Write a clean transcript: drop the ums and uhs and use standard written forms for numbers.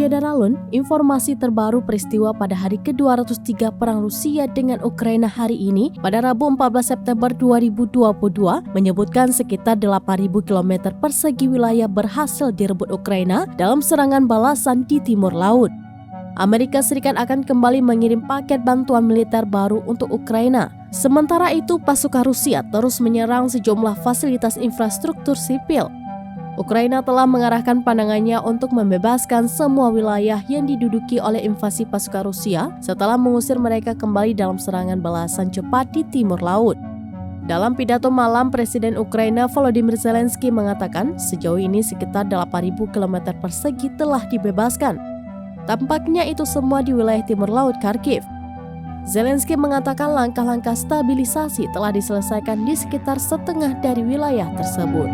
Saudara Lun, informasi terbaru peristiwa pada hari ke-203 Perang Rusia dengan Ukraina hari ini pada Rabu 14 September 2022 menyebutkan sekitar 8.000 km persegi wilayah berhasil direbut Ukraina dalam serangan balasan di timur laut. Amerika Serikat akan kembali mengirim paket bantuan militer baru untuk Ukraina. Sementara itu, pasukan Rusia terus menyerang sejumlah fasilitas infrastruktur sipil. Ukraina telah mengarahkan pandangannya untuk membebaskan semua wilayah yang diduduki oleh invasi pasukan Rusia setelah mengusir mereka kembali dalam serangan balasan cepat di timur laut. Dalam pidato malam, Presiden Ukraina Volodymyr Zelensky mengatakan sejauh ini sekitar 8.000 km persegi telah dibebaskan. Tampaknya itu semua di wilayah timur laut Kharkiv. Zelensky mengatakan langkah-langkah stabilisasi telah diselesaikan di sekitar setengah dari wilayah tersebut.